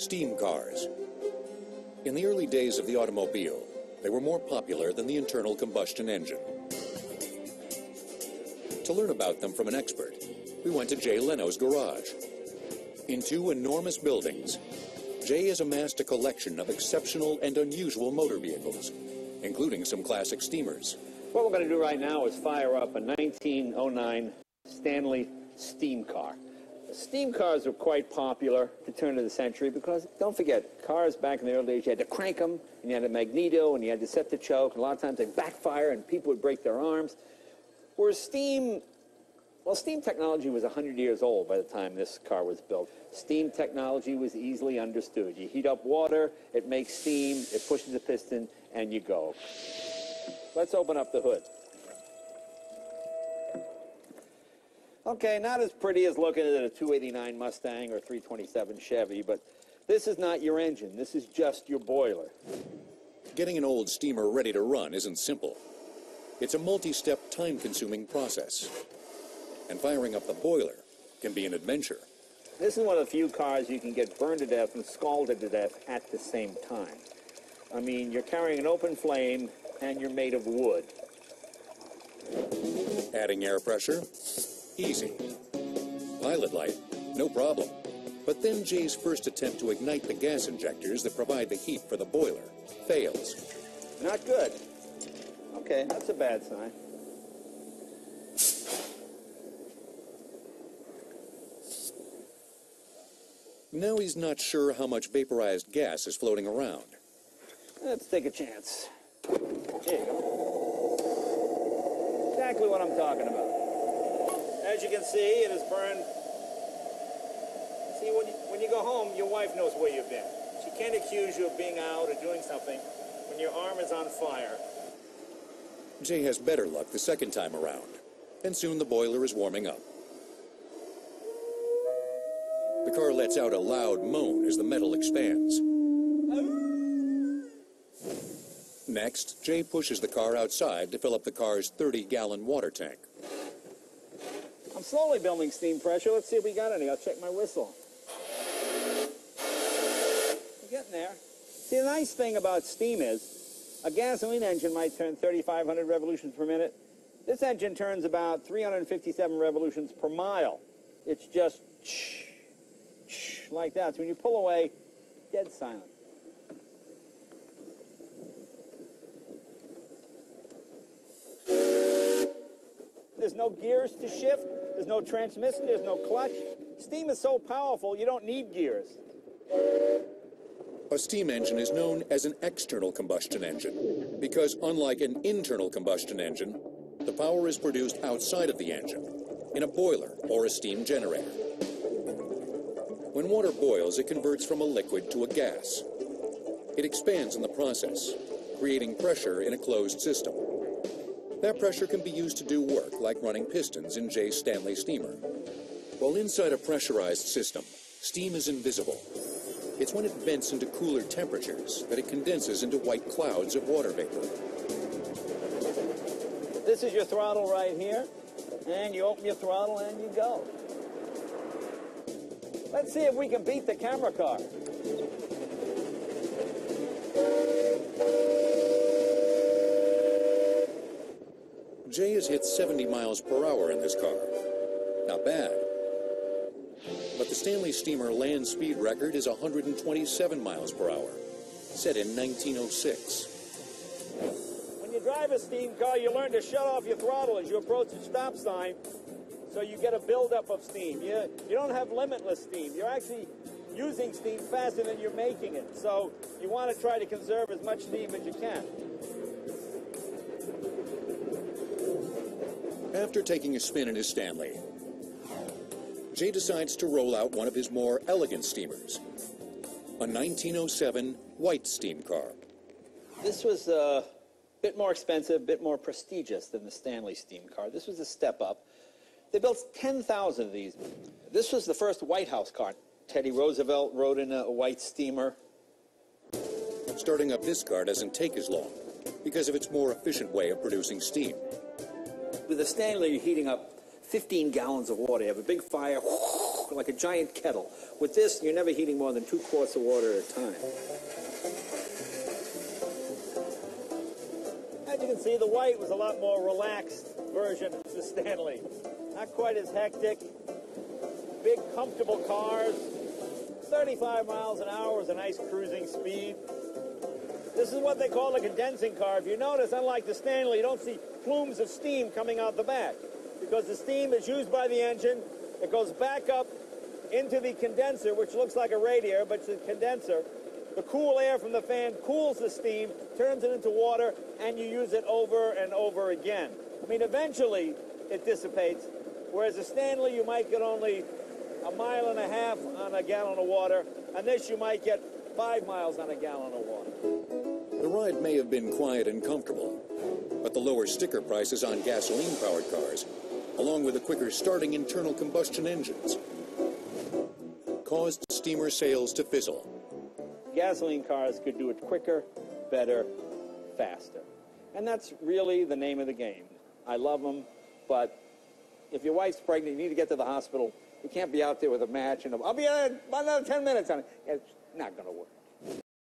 Steam cars. In the early days of the automobile, they were more popular than the internal combustion engine. To learn about them from an expert, we went to Jay Leno's garage. In two enormous buildings, Jay has amassed a collection of exceptional and unusual motor vehicles, including some classic steamers. What we're going to do right now is fire up a 1909 Stanley steam car. Steam cars were quite popular at the turn of the century because, don't forget, cars back in the early days, you had to crank them, and you had a magneto, and you had to set the choke, and a lot of times they'd backfire, and people would break their arms. Whereas steam technology was 100 years old by the time this car was built. Steam technology was easily understood. You heat up water, it makes steam, it pushes the piston, and you go. Let's open up the hood. Okay, not as pretty as looking at a 289 Mustang or 327 Chevy, but this is not your engine. This is just your boiler. Getting an old steamer ready to run isn't simple. It's a multi-step, time-consuming process. And firing up the boiler can be an adventure. This is one of the few cars you can get burned to death and scalded to death at the same time. I mean, you're carrying an open flame and you're made of wood. Adding air pressure? Easy. Pilot light? No problem. But then Jay's first attempt to ignite the gas injectors that provide the heat for the boiler fails. Not good. Okay, that's a bad sign. Now he's not sure how much vaporized gas is floating around. Let's take a chance. There you go. Exactly what I'm talking about. As you can see, it is burned. See, when you go home, your wife knows where you've been. She can't accuse you of being out or doing something when your arm is on fire. Jay has better luck the second time around, and soon the boiler is warming up. The car lets out a loud moan as the metal expands. Next, Jay pushes the car outside to fill up the car's 30-gallon water tank. I'm slowly building steam pressure. Let's see if we got any. I'll check my whistle. We're getting there. See, the nice thing about steam is a gasoline engine might turn 3,500 revolutions per minute. This engine turns about 357 revolutions per mile. It's just like that. So when you pull away, dead silent. There's no gears to shift. There's no transmission. There's no clutch. Steam is so powerful, you don't need gears. A steam engine is known as an external combustion engine because, unlike an internal combustion engine, the power is produced outside of the engine, in a boiler or a steam generator. When water boils, it converts from a liquid to a gas. It expands in the process, creating pressure in a closed system. That pressure can be used to do work like running pistons in Jay's Stanley steamer. While inside a pressurized system, steam is invisible. It's when it vents into cooler temperatures that it condenses into white clouds of water vapor. This is your throttle right here, and you open your throttle and you go. Let's see if we can beat the camera car. Jay has hit 70 miles per hour in this car. Not bad. But the Stanley steamer land speed record is 127 miles per hour, set in 1906. When you drive a steam car, you learn to shut off your throttle as you approach the stop sign, so you get a buildup of steam. You don't have limitless steam. You're actually using steam faster than you're making it. So you want to try to conserve as much steam as you can. After taking a spin in his Stanley, Jay decides to roll out one of his more elegant steamers, a 1907 white steam car. This was a bit more expensive, a bit more prestigious than the Stanley steam car. This was a step up. They built 10,000 of these. This was the first White House car. Teddy Roosevelt rode in a white steamer. Starting up this car doesn't take as long because of its more efficient way of producing steam. With a Stanley, you're heating up 15 gallons of water. You have a big fire, like a giant kettle. With this, you're never heating more than 2 quarts of water at a time. As you can see, the White was a lot more relaxed version of the Stanley. Not quite as hectic. Big, comfortable cars. 35 miles an hour is a nice cruising speed. This is what they call a condensing car. If you notice, unlike the Stanley, you don't see plumes of steam coming out the back because the steam is used by the engine. It goes back up into the condenser, which looks like a radiator, but it's a condenser. The cool air from the fan cools the steam, turns it into water, and you use it over and over again. I mean, eventually it dissipates, whereas the Stanley, you might get only 1.5 miles on a gallon of water, and this you might get 5 miles on a gallon of water. The ride may have been quiet and comfortable, but the lower sticker prices on gasoline-powered cars, along with the quicker starting internal combustion engines, caused steamer sales to fizzle. Gasoline cars could do it quicker, better, faster. And that's really the name of the game. I love them, but if your wife's pregnant, you need to get to the hospital. You can't be out there with a match and I'll be there in another 10 minutes. It's not going to work.